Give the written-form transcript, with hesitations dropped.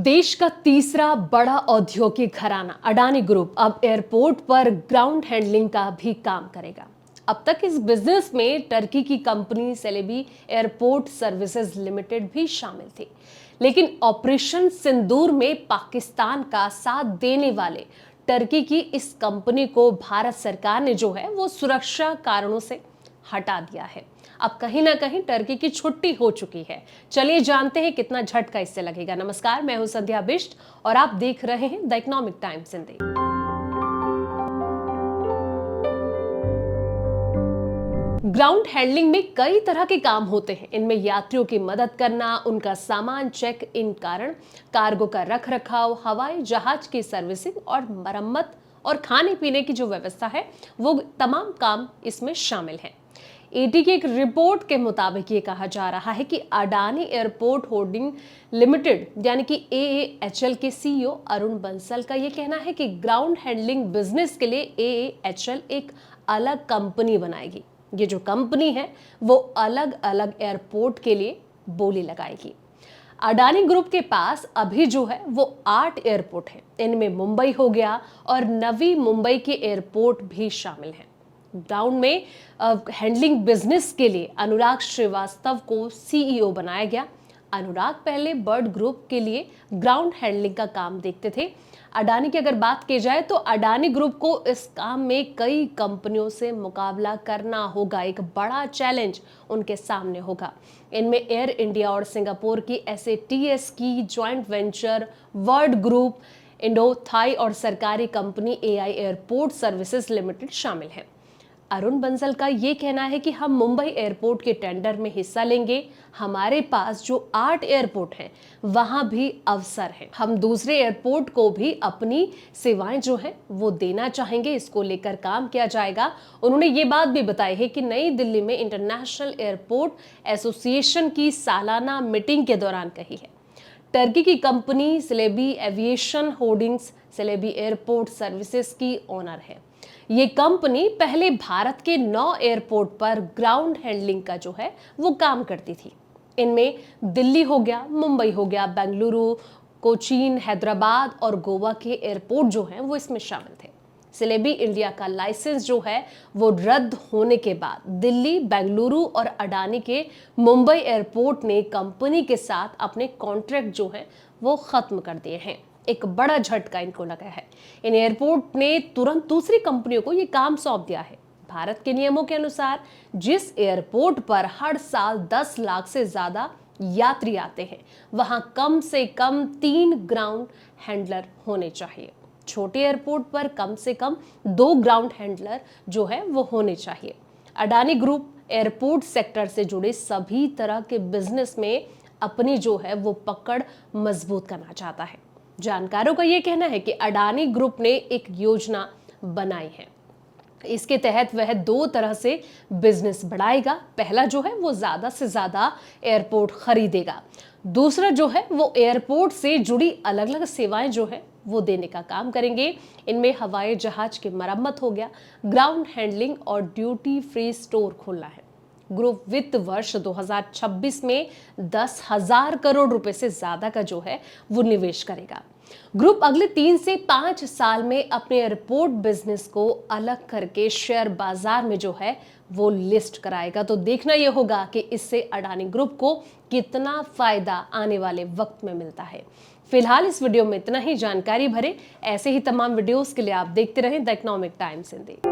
देश का तीसरा बड़ा औद्योगिक घराना अडानी ग्रुप अब एयरपोर्ट पर ग्राउंड हैंडलिंग का भी काम करेगा। अब तक इस बिजनेस में टर्की की company Celebi airport services limited भी शामिल थी, लेकिन ऑपरेशन सिंदूर में पाकिस्तान का साथ देने वाले टर्की की इस कंपनी को भारत सरकार ने जो है वो सुरक्षा कारणों से हटा दिया है। अब कहीं ना कहीं टर्की की छुट्टी हो चुकी है। चलिए जानते हैं कितना झटका इससे लगेगा। नमस्कार, मैं हूं संध्या बिष्ट और आप देख रहे हैं the economic times Hindi. Ground handling में कई तरह के काम होते हैं। इनमें यात्रियों की मदद करना, उनका सामान चेक इन कारण, कार्गो का रख रखाव, हवाई जहाज की सर्विसिंग और मरम्मत और खाने पीने की जो व्यवस्था है वो तमाम काम इसमें शामिल हैं। एटी की एक रिपोर्ट के मुताबिक ये कहा जा रहा है कि अडानी एयरपोर्ट होल्डिंग लिमिटेड यानी कि AAHL के CEO अरुण बंसल का ये कहना है कि ग्राउंड हैंडलिंग बिजनेस के लिए AAHL एक अलग कंपनी बनाएगी। ये जो कंपनी है वो अलग अलग एयरपोर्ट के लिए बोली लगाएगी। अडानी ग्रुप के पास अभी जो है वो 8 एयरपोर्ट हैं। इनमें मुंबई हो गया और नवी मुंबई के एयरपोर्ट भी शामिल हैं। ग्राउंड में हैंडलिंग बिजनेस के लिए अनुराग श्रीवास्तव को CEO बनाया गया। अनुराग पहले बर्ड ग्रुप के लिए ग्राउंड हैंडलिंग का काम देखते थे। अडानी की अगर बात की जाए तो अडानी ग्रुप को इस काम में कई कंपनियों से मुकाबला करना होगा। एक बड़ा चैलेंज उनके सामने होगा। इनमें एयर इंडिया और सिंगापुर की SATS की joint venture Bird group, Indo Thai और सरकारी company AI airport services limited शामिल है। अरुण बंसल का ये कहना है कि हम मुंबई एयरपोर्ट के टेंडर में हिस्सा लेंगे। हमारे पास जो 8 एयरपोर्ट हैं वहां भी अवसर है। हम दूसरे एयरपोर्ट को भी अपनी सेवाएं जो हैं वो देना चाहेंगे। इसको लेकर काम किया जाएगा। उन्होंने ये बात भी बताई है कि नई दिल्ली में इंटरनेशनल एयरपोर्ट एसोसिएशन की सालाना मीटिंग के दौरान कही है। टर्की की company Celebi aviation holdings Celebi airport services की ओनर है। ये कंपनी पहले भारत के 9 एयरपोर्ट पर ग्राउंड हैंडलिंग का जो है वो काम करती थी। इनमें दिल्ली हो गया, मुंबई हो गया, बेंगलुरु, कोचीन, हैदराबाद और गोवा के एयरपोर्ट जो हैं वो इसमें शामिल थे। सेलेबी इंडिया का लाइसेंस जो है वो रद्द होने के बाद दिल्ली, बेंगलुरु और अडानी के मुंबई एयरपोर्ट ने कंपनी के साथ अपने कॉन्ट्रैक्ट जो है वो खत्म कर दिए हैं। एक बड़ा झटका इनको लगा है। इन एयरपोर्ट ने तुरंत दूसरी कंपनियों को ये काम सौंप दिया है। भारत के नियमों के अनुसार जिस एयरपोर्ट पर हर साल 10 लाख से ज्यादा यात्री आते हैं वहां कम से कम 3 ग्राउंड हैंडलर होने चाहिए। छोटे एयरपोर्ट पर कम से कम 2 ग्राउंड हैंडलर जो है वो होने चाहिए। अडानी ग्रुप एयरपोर्ट सेक्टर से जुड़े सभी तरह के बिजनेस में अपनी जो है वो पकड़ मजबूत करना चाहता है। जानकारों का यह कहना है कि अडानी ग्रुप ने एक योजना बनाई है। इसके तहत वह 2 तरह से बिजनेस बढ़ाएगा। पहला जो है वो ज्यादा से ज्यादा एयरपोर्ट खरीदेगा। दूसरा जो है वो एयरपोर्ट से जुड़ी अलग अलग सेवाएं जो है वो देने का काम करेंगे। इनमें हवाई जहाज की मरम्मत हो गया, ग्राउंड हैंडलिंग और ड्यूटी फ्री स्टोर खोलना है। ग्रुप वित्त वर्ष 2026 में 10,000 करोड़ रुपए से ज्यादा का जो है वो निवेश करेगा। ग्रुप अगले 3 से 5 साल में अपने एयरपोर्ट बिजनेस को अलग करके शेयर बाजार में जो है वो लिस्ट कराएगा। तो देखना यह होगा कि इससे अडानी ग्रुप को कितना फायदा आने वाले वक्त में मिलता है। फिलहाल इस वीडियो में इतना ही। जानकारी भरे ऐसे ही तमाम वीडियोस के लिए आप देखते रहें द इकोनॉमिक टाइम्स हिंदी।